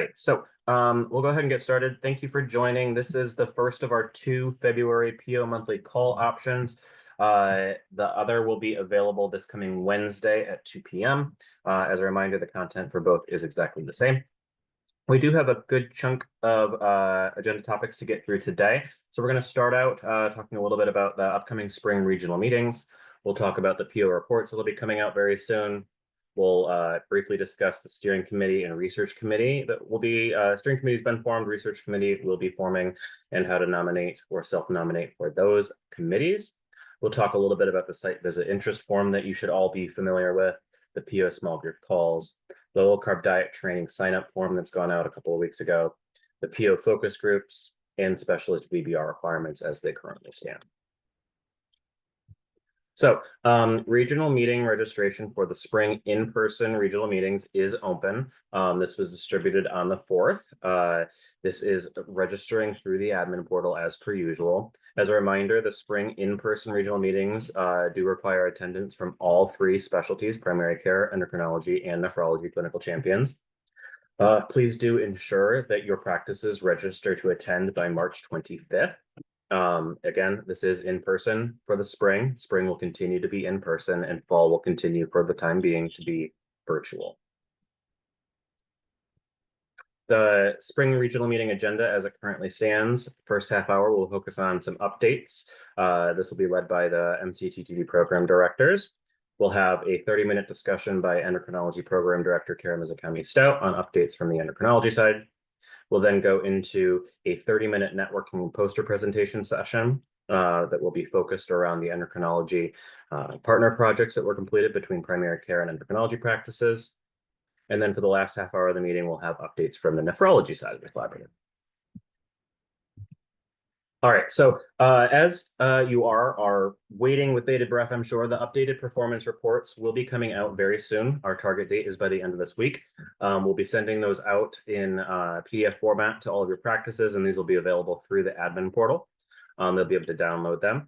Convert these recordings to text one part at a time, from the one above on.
right, so we'll go ahead and get started. Thank you for joining. This is the first of our two February PO monthly call options. The other will be available this coming Wednesday at 2 p.m. As a reminder, the content for both is exactly the same. We do have a good chunk of agenda topics to get through today. So we're going to start out talking a little bit about the upcoming spring regional meetings. We'll talk about the PO reports that will be coming out very soon. We'll briefly discuss the steering committee and research committee that will be, steering committee's been formed, research committee will be forming, and how to nominate or self-nominate for those committees. We'll talk a little bit about the site visit interest form that you should all be familiar with, the PO small group calls, the low carb diet training sign up form that's gone out a couple of weeks ago, the PO focus groups, and specialist VBR requirements as they currently stand. So regional meeting registration for the spring in-person regional meetings is open. This was distributed on the 4th. This is registering through the admin portal as per usual. As a reminder, the spring in-person regional meetings do require attendance from all three specialties: primary care, endocrinology, and nephrology clinical champions. Please do ensure that your practices register to attend by March 25th. Again, this is in person for the spring. Spring will continue to be in person, and fall will continue for the time being to be virtual. The spring regional meeting agenda as it currently stands, first half hour will focus on some updates. This will be led by the MCTTD program directors. We'll have a 30-minute discussion by endocrinology program director Kara Mizukami Stout on updates from the endocrinology side. We'll then go into a 30-minute networking poster presentation session that will be focused around the endocrinology partner projects that were completed between primary care and endocrinology practices. And then for the last half hour of the meeting, we'll have updates from the nephrology side of the collaborative. All right, so as you are waiting with bated breath, I'm sure the updated performance reports will be coming out very soon. Our target date is by the end of this week. We'll be sending those out in PDF format to all of your practices, and these will be available through the admin portal. They'll be able to download them.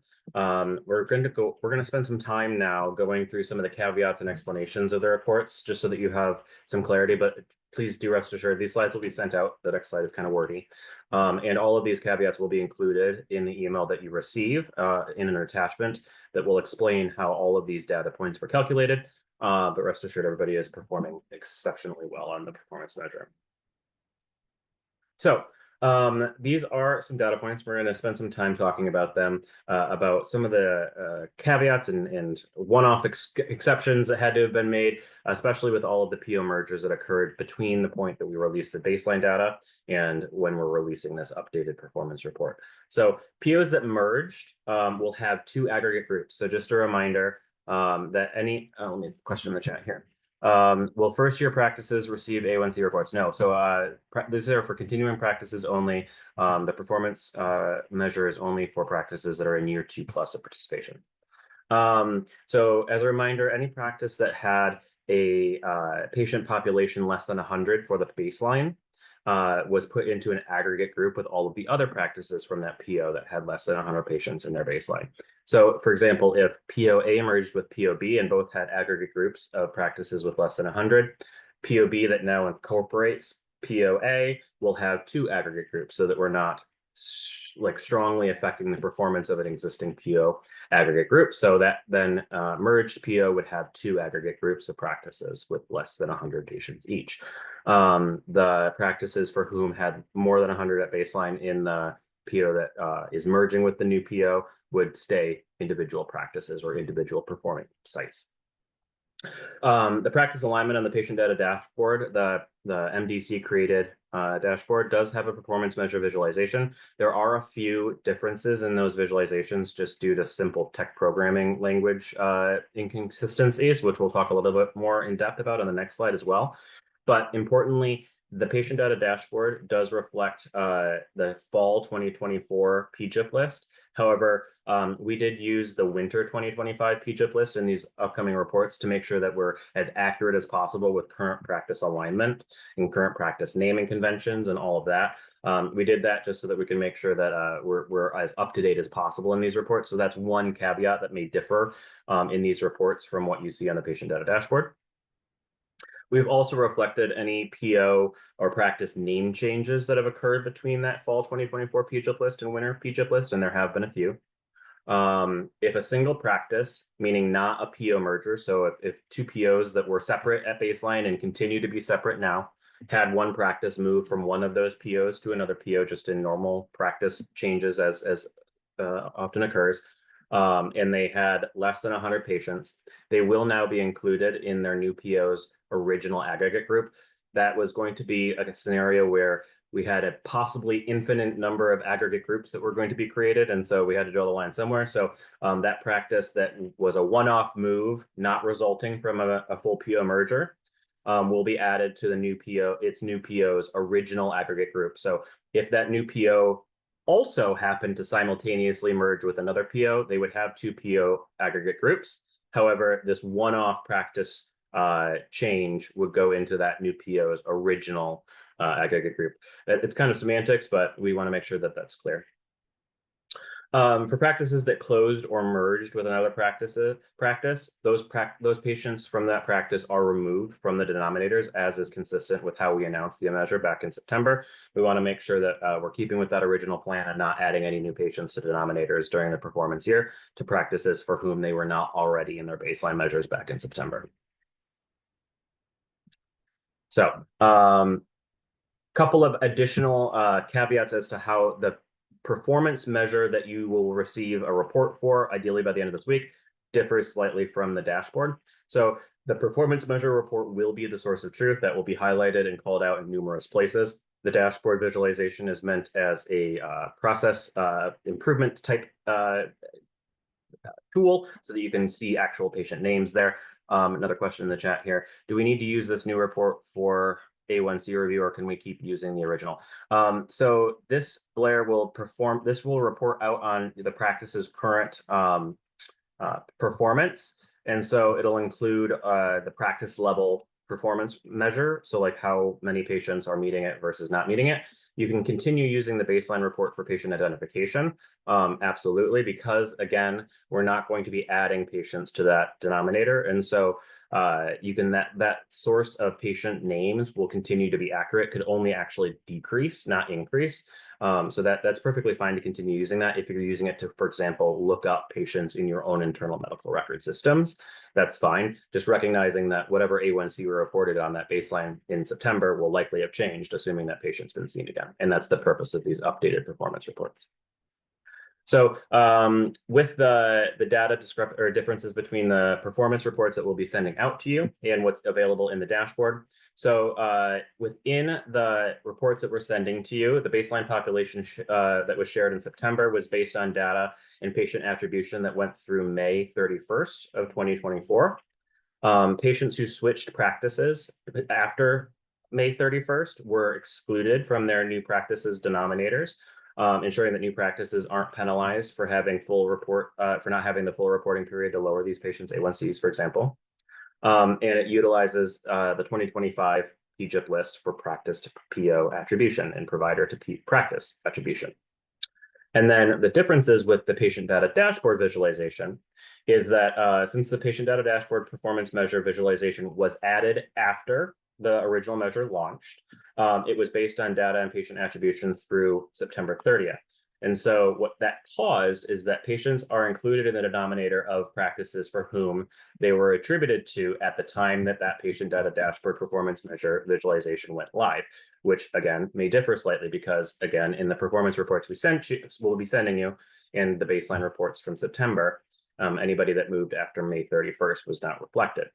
We're going to spend some time now going through some of the caveats and explanations of the reports, just so that you have some clarity. But please do rest assured, these slides will be sent out. The next slide is kind of wordy. And all of these caveats will be included in the email that you receive in an attachment that will explain how all of these data points were calculated. But rest assured, everybody is performing exceptionally well on the performance measure. So these are some data points. We're going to spend some time talking about them, about some of the caveats and one-off exceptions that had to have been made, especially with all of the PO mergers that occurred between the point that we released the baseline data and when we're releasing this updated performance report. So POs that merged will have two aggregate groups. So just a reminder that any, let me question in the chat here. Will first-year practices receive A1C reports? No. So these are for continuing practices only. The performance measure is only for practices that are in year 2+ of participation. So as a reminder, any practice that had a patient population less than 100 for the baseline was put into an aggregate group with all of the other practices from that PO that had less than 100 patients in their baseline. So, for example, if POA merged with POB and both had aggregate groups of practices with less than 100, POB that now incorporates POA will have two aggregate groups, so that we're not strongly affecting the performance of an existing PO aggregate group. So that then merged PO would have two aggregate groups of practices with less than 100 patients each. The practices for whom had more than 100 at baseline in the PO that is merging with the new PO would stay individual practices or individual performing sites. The practice alignment on the patient data dashboard, the MDC created dashboard does have a performance measure visualization. There are a few differences in those visualizations just due to simple tech programming language inconsistencies, which we'll talk a little bit more in depth about on the next slide as well. But importantly, the patient data dashboard does reflect the fall 2024 PGIP list. However, we did use the winter 2025 PGIP list in these upcoming reports to make sure that we're as accurate as possible with current practice alignment and current practice naming conventions and all of that. We did that just so that we can make sure that we're as up to date as possible in these reports. So that's one caveat that may differ in these reports from what you see on the patient data dashboard. We've also reflected any PO or practice name changes that have occurred between that fall 2024 PGIP list and winter PGIP list, and there have been a few. If a single practice, meaning not a PO merger, so if two POs that were separate at baseline and continue to be separate now, had one practice move from one of those POs to another PO just in normal practice changes as often occurs, and they had less than 100 patients, they will now be included in their new PO's original aggregate group. That was going to be a scenario where we had a possibly infinite number of aggregate groups that were going to be created. And so we had to draw the line somewhere. So that practice that was a one-off move, not resulting from a full PO merger, will be added to the new PO, its new PO's original aggregate group. So if that new PO also happened to simultaneously merge with another PO, they would have two PO aggregate groups. However, this one-off practice change would go into that new PO's original aggregate group. It's kind of semantics, but we want to make sure that that's clear. For practices that closed or merged with another practice, those patients from that practice are removed from the denominators, as is consistent with how we announced the measure back in September. We want to make sure that we're keeping with that original plan and not adding any new patients to denominators during the performance year to practices for whom they were not already in their baseline measures back in September. So, couple of additional caveats as to how the performance measure that you will receive a report for, ideally by the end of this week, differs slightly from the dashboard. So the performance measure report will be the source of truth that will be highlighted and called out in numerous places. The dashboard visualization is meant as a process improvement type tool so that you can see actual patient names there. Another question in the chat here. Do we need to use this new report for A1C review, or can we keep using the original? So this Blair will report out on the practice's current performance. And so it'll include the practice level performance measure. So like how many patients are meeting it versus not meeting it. You can continue using the baseline report for patient identification. Absolutely, because again, we're not going to be adding patients to that denominator. And so you can that source of patient names will continue to be accurate, could only actually decrease, not increase. So that's perfectly fine to continue using that. If you're using it to, for example, look up patients in your own internal medical record systems, that's fine. Just recognizing that whatever A1C were reported on that baseline in September will likely have changed, assuming that patient's been seen again. And that's the purpose of these updated performance reports. So with the data differences between the performance reports that we'll be sending out to you and what's available in the dashboard. So within the reports that we're sending to you, the baseline population that was shared in September was based on data and patient attribution that went through May 31st of 2024. Patients who switched practices after May 31st were excluded from their new practices denominators. Ensuring that new practices aren't penalized for having for not having the full reporting period to lower these patients' A1Cs, for example. And it utilizes the 2025 PGIP list for practice to PO attribution and provider to practice attribution. And then the differences with the patient data dashboard visualization is that since the patient data dashboard performance measure visualization was added after the original measure launched, it was based on data and patient attribution through September 30th. And so what that caused is that patients are included in the denominator of practices for whom they were attributed to at the time that that patient data dashboard performance measure visualization went live, which again may differ slightly because again, in the performance reports we'll be sending you in the baseline reports from September, anybody that moved after May 31st was not reflected.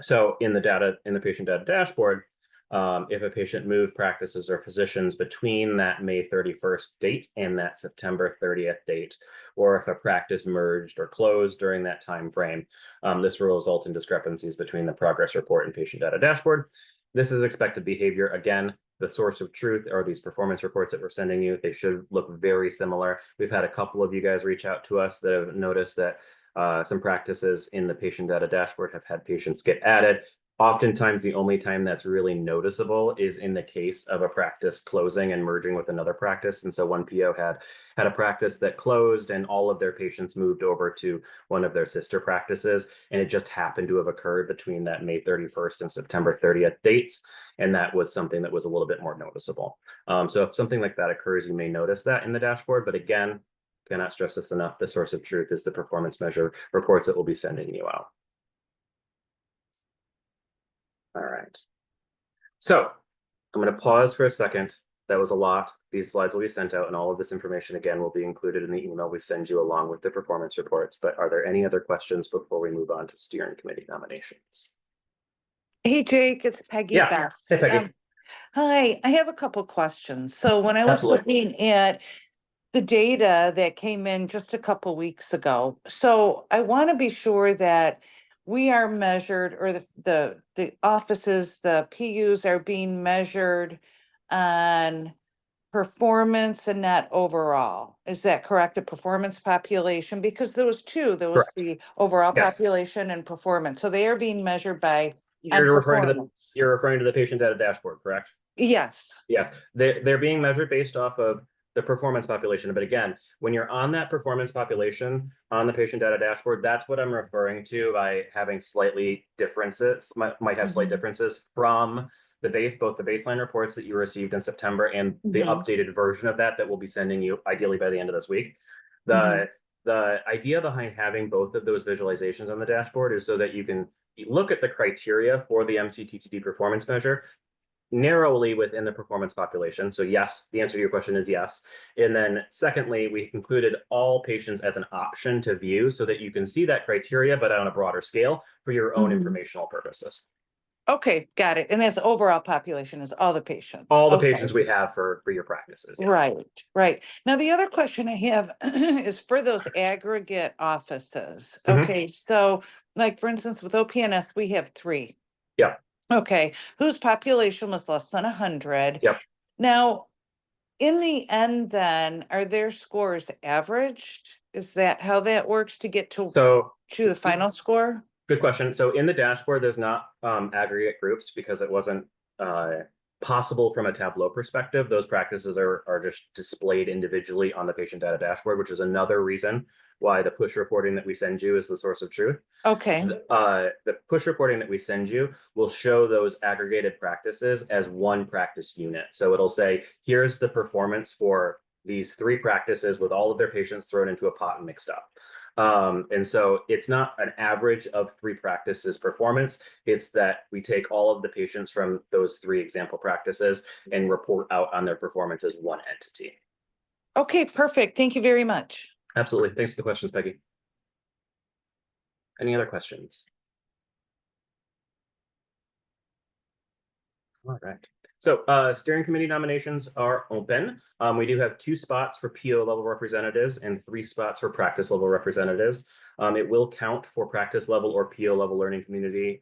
So in the patient data dashboard, if a patient moved practices or physicians between that May 31st date and that September 30th date, or if a practice merged or closed during that time frame, this will result in discrepancies between the progress report and patient data dashboard. This is expected behavior. Again, the source of truth are these performance reports that we're sending you. They should look very similar. We've had a couple of you guys reach out to us that have noticed that some practices in the patient data dashboard have had patients get added. Oftentimes, the only time that's really noticeable is in the case of a practice closing and merging with another practice. And so one PO had a practice that closed and all of their patients moved over to one of their sister practices. And it just happened to have occurred between that May 31st and September 30th dates. And that was something that was a little bit more noticeable. So if something like that occurs, you may notice that in the dashboard. But again, cannot stress this enough. The source of truth is the performance measure reports that we'll be sending you out. All right. So I'm going to pause for a second. That was a lot. These slides will be sent out, and all of this information, again, will be included in the email we send you along with the performance reports. But are there any other questions before we move on to steering committee nominations? Hey, Jake, it's Peggy Yeah. Beth. Hey, Peggy. Hi, I have a couple questions. So when I was Absolutely. looking at the data that came in just a couple weeks ago, so I want to be sure that we are measured, or the offices, the PUs are being measured on performance and not overall. Is that correct? A performance population? Because there was two. There was Correct. the overall Yes. population and performance. So they are being measured by on You're referring to performance. the patient data dashboard, correct? Yes. Yes. They're being measured based off of the performance population. But again, when you're on that performance population on the patient data dashboard, that's what I'm referring to by having slightly differences, might have slight Mhm. differences from both the baseline reports that you received in September and the Mhm. updated version of that we'll be sending you ideally by the end of this week. Mhm. The idea behind having both of those visualizations on the dashboard is so that you can look at the criteria for the MCTTD performance measure narrowly within the performance population. So yes, the answer to your question is yes. And then secondly, we included all patients as an option to view so that you can see that criteria, but on a broader scale for your own Mhm. informational purposes. Okay, got it. And that's the overall population is all the patients. All the Okay. patients we have for your practices. Yeah. Right, right. Now, the other question I have is for those aggregate offices. Mhm. Okay, so like for instance, with OPNS, we have three. Yeah. Okay, whose population was less than 100. Yep. Now, in the end, then, are their scores averaged? Is that how that works to get to So the final score? good question. So in the dashboard, there's not aggregate groups because it wasn't possible from a Tableau perspective. Those practices are just displayed individually on the patient data dashboard, which is another reason why the push reporting that we send you is the source of truth. Okay. The push reporting that we send you will show those aggregated practices as one practice unit. So it'll say, here's the performance for these three practices with all of their patients thrown into a pot and mixed up. And so it's not an average of three practices performance. It's that we take all of the patients from those three example practices and report out on their performance as one entity. Okay, perfect. Thank you very much. Absolutely. Thanks for the questions, Peggy. Any other questions? All right. So steering committee nominations are open. We do have 2 spots for PO level representatives and 3 spots for practice level representatives. It will count for practice level or PO level learning community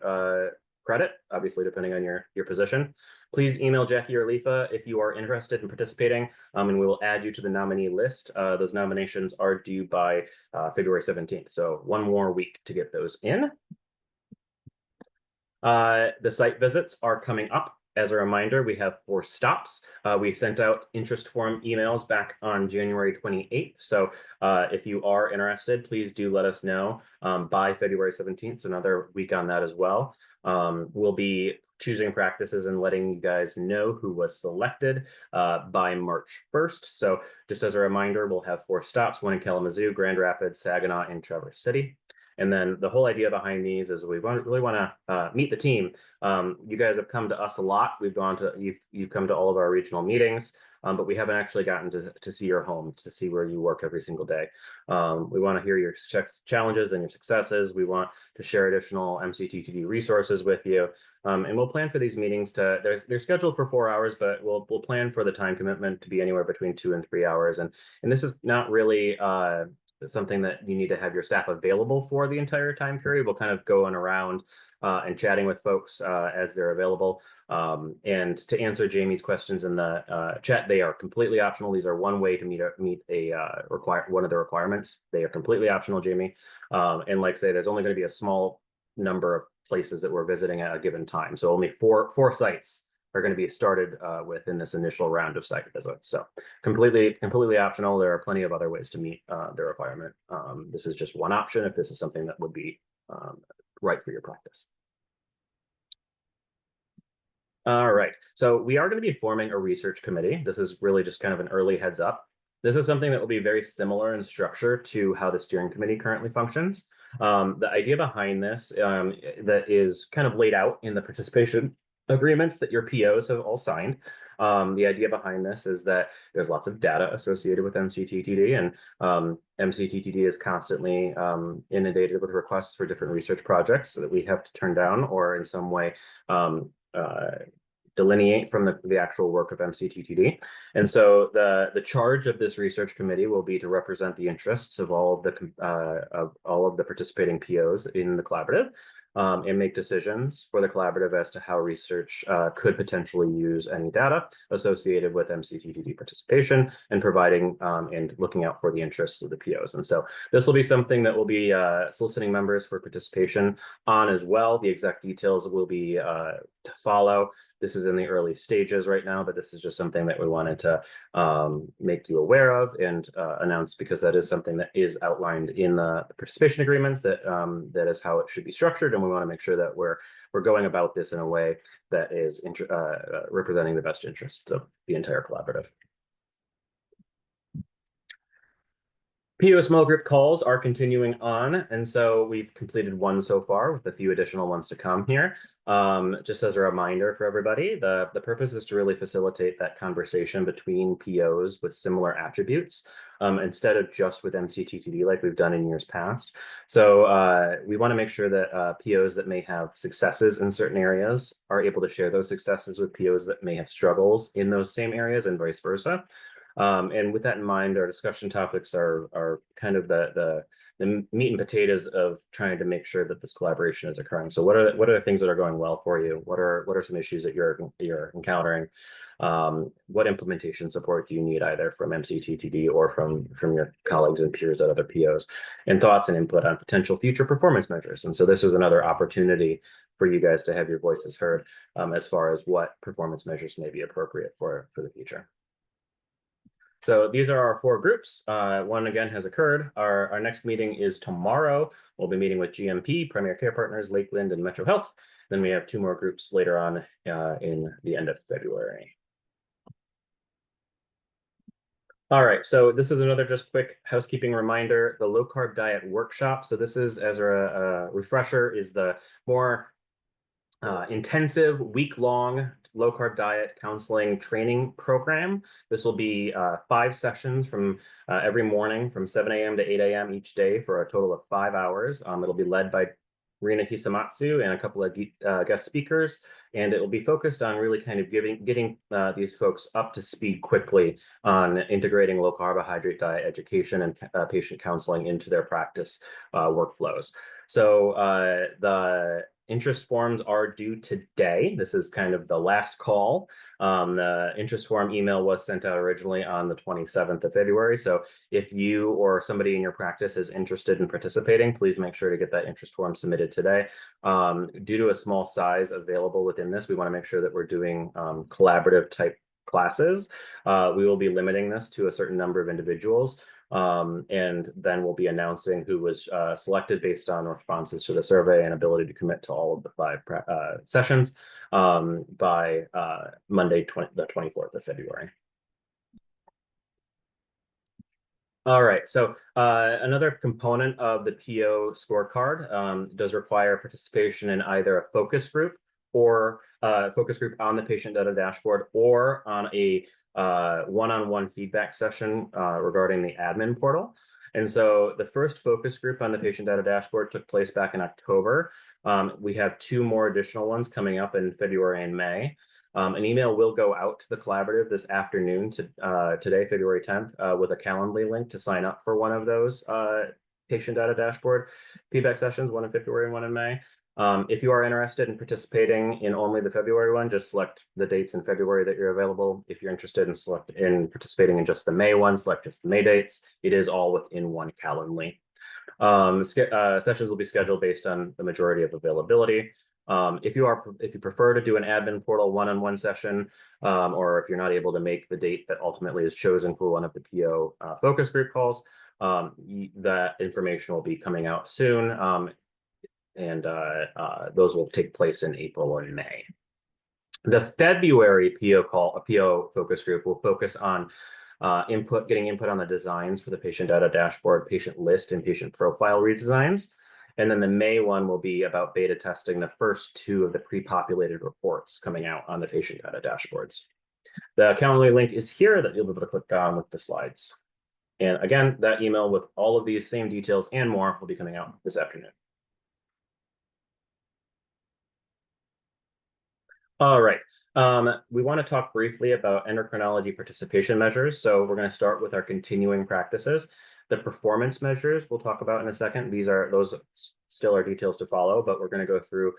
credit, obviously depending on your position. Please email Jackie or Lefa if you are interested in participating, and we will add you to the nominee list. Those nominations are due by February 17th, so one more week to get those in. The site visits are coming up. As a reminder, we have 4 stops. We sent out interest form emails back on January 28th. So if you are interested, please do let us know by February 17th. So another week on that as well. We'll be choosing practices and letting you guys know who was selected by March 1st. So just as a reminder, we'll have 4 stops, one in Kalamazoo, Grand Rapids, Saginaw, and Traverse City. And then the whole idea behind these is we really want to meet the team. You guys have come to us a lot. You've come to all of our regional meetings, but we haven't actually gotten to see your home, to see where you work every single day. We want to hear your challenges and your successes. We want to share additional MCTTD resources with you. And we'll plan for these meetings they're scheduled for 4 hours, but we'll plan for the time commitment to be anywhere between 2 and 3 hours. And this is not really something that you need to have your staff available for the entire time period. We'll kind of going around and chatting with folks as they're available. And to answer Jamie's questions in the chat, they are completely optional. These are one way to meet one of the requirements. They are completely optional, Jamie. And like I say, there's only going to be a small number of places that we're visiting at a given time. So only four sites are going to be started within this initial round of site visits. So completely optional. There are plenty of other ways to meet the requirement. This is just one option if this is something that would be right for your practice. All right, so we are going to be forming a research committee. This is really just kind of an early heads up. This is something that will be very similar in structure to how the steering committee currently functions. The idea behind this that is kind of laid out in the participation agreements that your POs have all signed. The idea behind this is that there's lots of data associated with MCTTD, and MCTTD is constantly inundated with requests for different research projects that we have to turn down or in some way delineate from the actual work of MCTTD. And so the charge of this research committee will be to represent the interests of all of the participating POs in the collaborative, and make decisions for the collaborative as to how research could potentially use any data associated with MCTTD participation and providing and looking out for the interests of the POs. And so this will be something that will be soliciting members for participation on as well. The exact details will be to follow. This is in the early stages right now, but this is just something that we wanted to make you aware of and announce, because that is something that is outlined in the participation agreements, that that is how it should be structured, and we want to make sure that we're going about this in a way that is representing the best interests of the entire collaborative. PO small group calls are continuing on, and so we've completed one so far with a few additional ones to come here. Just as a reminder for everybody, the purpose is to really facilitate that conversation between POs with similar attributes, instead of just with MCTTD like we've done in years past. So we want to make sure that POs that may have successes in certain areas are able to share those successes with POs that may have struggles in those same areas, and vice versa. And with that in mind, our discussion topics are kind of the meat and potatoes of trying to make sure that this collaboration is occurring. So what are the things that are going well for you? What are some issues that you're encountering? What implementation support do you need, either from MCTTD or from your colleagues and peers at other POs? And thoughts and input on potential future performance measures. And so this is another opportunity for you guys to have your voices heard as far as what performance measures may be appropriate for the future. So these are our 4 groups. One again has occurred. Our next meeting is tomorrow. We'll be meeting with GMP, Primary Care Partners, Lakeland, and Metro Health. Then we have 2 more groups later on in the end of February. All right, so this is another just quick housekeeping reminder, the low carb diet workshop. So this is, as a refresher, is the more intensive week-long low carb diet counseling training program. This will be 5 sessions from every morning from 7 a.m. to 8 a.m. each day for a total of 5 hours. It'll be led by Rina Hisamatsu and a couple of guest speakers, and it will be focused on really kind of getting these folks up to speed quickly on integrating low carbohydrate diet education and patient counseling into their practice workflows. So the interest forms are due today. This is kind of the last call. The interest form email was sent out originally on the 27th of February. So if you or somebody in your practice is interested in participating, please make sure to get that interest form submitted today. Due to a small size available within this, we want to make sure that we're doing collaborative type classes. We will be limiting this to a certain number of individuals. And then we'll be announcing who was selected based on responses to the survey and ability to commit to all of the 5 sessions by Monday, the 24th of February. All right, so another component of the PO scorecard does require participation in either a focus group or focus group on the patient data dashboard, or on a one-on-one feedback session regarding the admin portal. And so the first focus group on the patient data dashboard took place back in October. We have 2 more additional ones coming up in February and May. An email will go out to the collaborative this afternoon, today, February 10th, with a Calendly link to sign up for one of those patient data dashboard feedback sessions, one in February and one in May. If you are interested in participating in only the February one, just select the dates in February that you're available. If you're interested in participating in just the May one, select just the May dates. It is all within one Calendly. Sessions will be scheduled based on the majority of availability. If you prefer to do an admin portal one-on-one session, or if you're not able to make the date that ultimately is chosen for one of the PO focus group calls, that information will be coming out soon. And those will take place in April or May. The February PO focus group will focus on getting input on the designs for the patient data dashboard, patient list, and patient profile redesigns. And then the May one will be about beta testing the first 2 of the pre-populated reports coming out on the patient data dashboards. The Calendly link is here that you'll be able to click on with the slides. And again, that email with all of these same details and more will be coming out this afternoon. All right. We want to talk briefly about endocrinology participation measures. So we're going to start with our continuing practices. The performance measures we'll talk about in a second. Those still are details to follow, but we're going to go through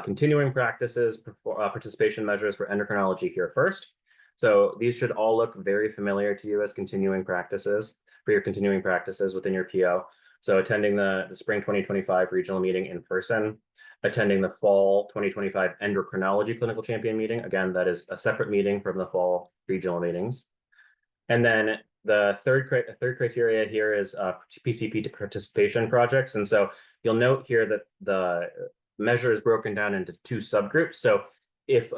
continuing practices, participation measures for endocrinology here first. So these should all look very familiar to you as continuing practices for your continuing practices within your PO. So attending the spring 2025 regional meeting in person, attending the fall 2025 endocrinology clinical champion meeting. Again, that is a separate meeting from the fall regional meetings. And then the third criteria here is PCP participation projects. And so you'll note here that the measure is broken down into 2 subgroups. So if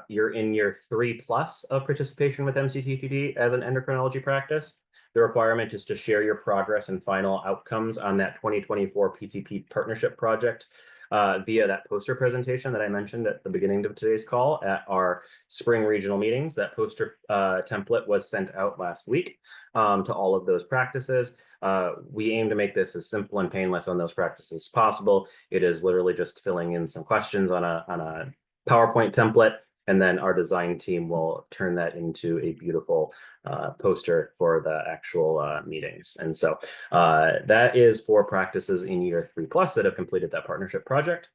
you're in year 3+ of participation with MCTTD as an endocrinology practice, the requirement is to share your progress and final outcomes on that 2024 PCP partnership project via that poster presentation that I mentioned at the beginning of today's call at our spring regional meetings. That poster template was sent out last week to all of those practices. We aim to make this as simple and painless on those practices as possible. It is literally just filling in some questions on a PowerPoint template, and then our design team will turn that into a beautiful poster for the actual meetings. And so that is for practices in year 3+ that have completed that partnership project.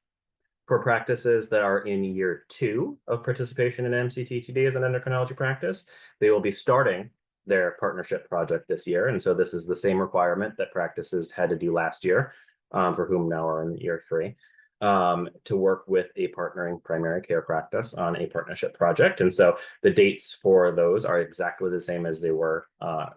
For practices that are in year 2 of participation in MCTTD as an endocrinology practice, they will be starting their partnership project this year. And so this is the same requirement that practices had to do last year, for whom now are in year 3. To work with a partnering primary care practice on a partnership project. And so the dates for those are exactly the same as they were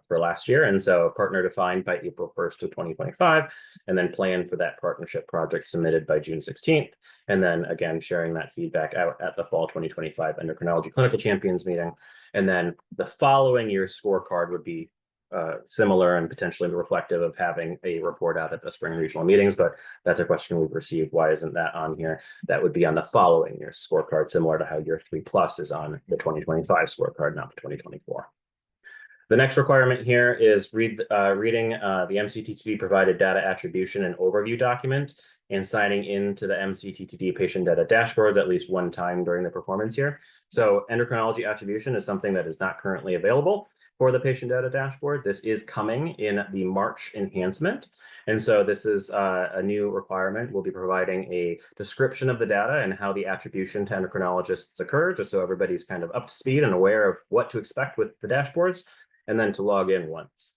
for last year. And so partner defined by April 1st of 2025, and then plan for that partnership project submitted by June 16th. And then again, sharing that feedback out at the fall 2025 endocrinology clinical champions meeting. And then the following year's scorecard would be similar and potentially reflective of having a report out at the spring regional meetings, but that's a question we've received. Why isn't that on here? That would be on the following year's scorecard, similar to how year 3+ is on the 2025 scorecard, not the 2024. The next requirement here is reading the MCTTD provided data attribution and overview document and signing into the MCTTD patient data dashboards at least 1 time during the performance year. So endocrinology attribution is something that is not currently available for the patient data dashboard. This is coming in the March enhancement. And so this is a new requirement. We'll be providing a description of the data and how the attribution to endocrinologists occur, just so everybody's kind of up to speed and aware of what to expect with the dashboards, and then to log in once.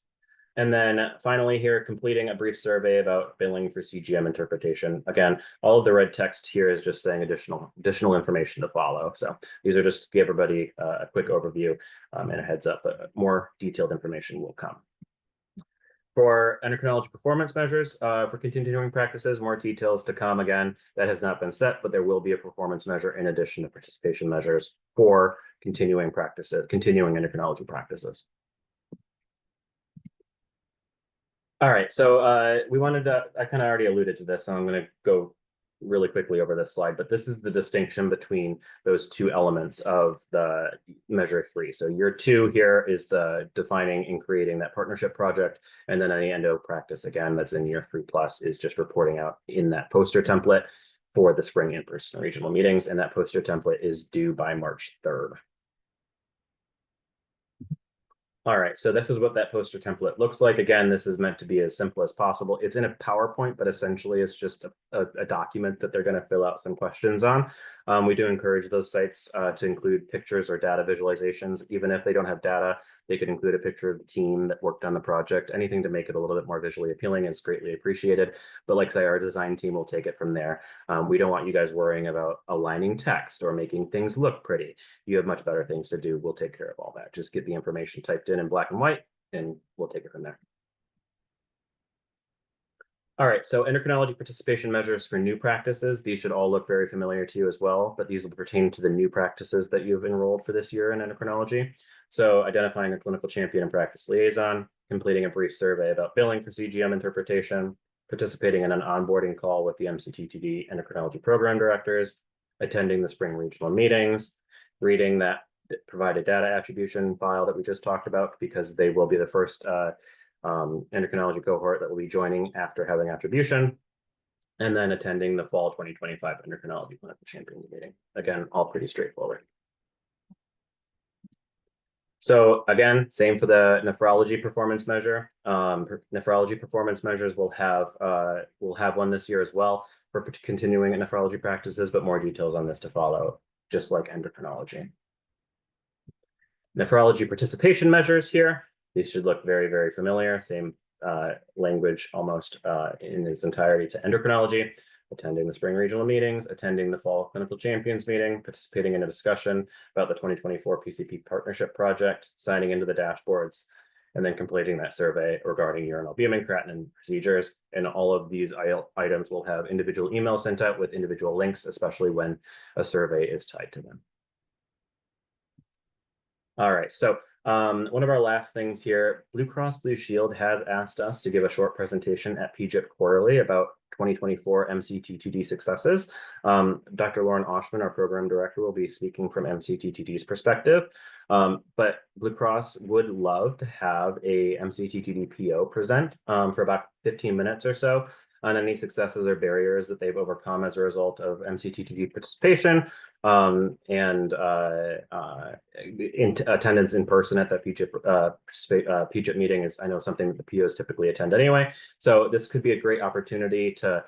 And then finally here, completing a brief survey about billing for CGM interpretation. Again, all of the red text here is just saying additional information to follow. So these are just to give everybody a quick overview and a heads up, but more detailed information will come. For endocrinology performance measures for continuing practices, more details to come. Again, that has not been set, but there will be a performance measure in addition to participation measures for continuing endocrinology practices. All right, so I kind of already alluded to this, so I'm going to go really quickly over this slide, but this is the distinction between those 2 elements of the measure 3. So year 2 here is the defining and creating that partnership project. And then any endo practice, again, that's in year 3+ is just reporting out in that poster template for the spring in-person regional meetings. And that poster template is due by March 3rd. All right, so this is what that poster template looks like. Again, this is meant to be as simple as possible. It's in a PowerPoint, but essentially it's just a document that they're going to fill out some questions on. We do encourage those sites to include pictures or data visualizations. Even if they don't have data, they could include a picture of the team that worked on the project. Anything to make it a little bit more visually appealing is greatly appreciated. But like I say, our design team will take it from there. We don't want you guys worrying about aligning text or making things look pretty. You have much better things to do. We'll take care of all that. Just get the information typed in black and white, and we'll take it from there. All right, so endocrinology participation measures for new practices. These should all look very familiar to you as well, but these will pertain to the new practices that you've enrolled for this year in endocrinology. So identifying a clinical champion and practice liaison, completing a brief survey about billing for CGM interpretation, participating in an onboarding call with the MCTTD endocrinology program directors, attending the spring regional meetings, reading that provided data attribution file that we just talked about, because they will be the first endocrinology cohort that will be joining after having attribution, and then attending the fall 2025 endocrinology clinical champions meeting. Again, all pretty straightforward. So again, same for the nephrology performance measure. Nephrology performance measures will have one this year as well for continuing nephrology practices, but more details on this to follow, just like endocrinology. Nephrology participation measures here. These should look very, very familiar. Same language almost in its entirety to endocrinology. Attending the spring regional meetings, attending the fall clinical champions meeting, participating in a discussion about the 2024 PCP partnership project, signing into the dashboards, and then completing that survey regarding urine albumin, creatinine procedures. And all of these items will have individual emails sent out with individual links, especially when a survey is tied to them. All right, so one of our last things here, Blue Cross Blue Shield has asked us to give a short presentation at PGIP Quarterly about 2024 MCT2D successes. Dr. Lauren Oshman, our program director, will be speaking from MCT2D's perspective. But Blue Cross would love to have a MCT2D PO present for about 15 minutes or so on any successes or barriers that they've overcome as a result of MCT2D participation, and attendance in person at that PGIP meeting is, I know, something that the POs typically attend anyway. So this could be a great opportunity to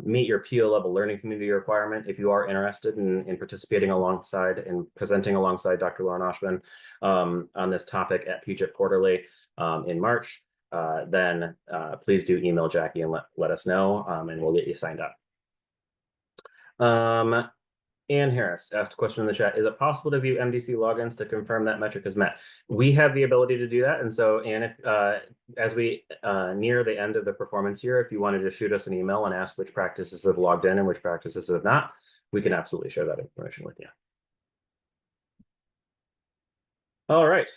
meet your PO level learning community requirement. If you are interested in participating alongside and presenting alongside Dr. Lauren Oshman on this topic at PGIP Quarterly in March, then please do email Jackie and let us know, and we'll get you signed up. Ann Harris asked a question in the chat. Is it possible to view MDC logins to confirm that metric is met? We have the ability to do that. And so, Ann, if, as we near the end of the performance year, if you want to just shoot us an email and ask which practices have logged in and which practices have not, we can absolutely share that information with you. All right.